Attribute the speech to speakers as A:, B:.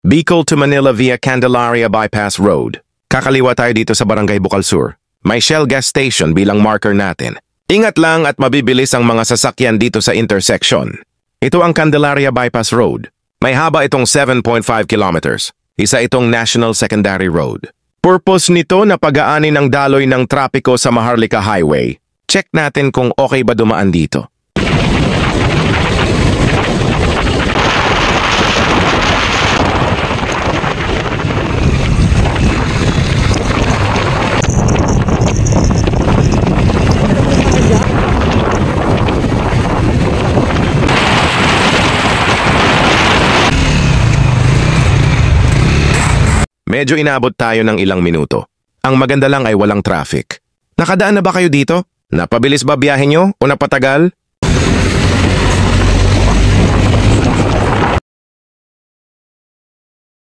A: Bicol to Manila via Candelaria Bypass Road. Kakaliwa tayo dito sa Barangay Bukalsur. May Shell gas station bilang marker natin. Ingat lang at mabibilis ang mga sasakyan dito sa intersection. Ito ang Candelaria Bypass Road. May haba itong 7.5 kilometers. Isa itong National Secondary Road. Purpose nito na pagaanin ang daloy ng trapiko sa Maharlika Highway. Check natin kung okay ba dumaan dito. Medyo inabot tayo ng ilang minuto. Ang maganda lang ay walang traffic. Nakadaan na ba kayo dito? Napabilis ba biyahe nyo o napatagal?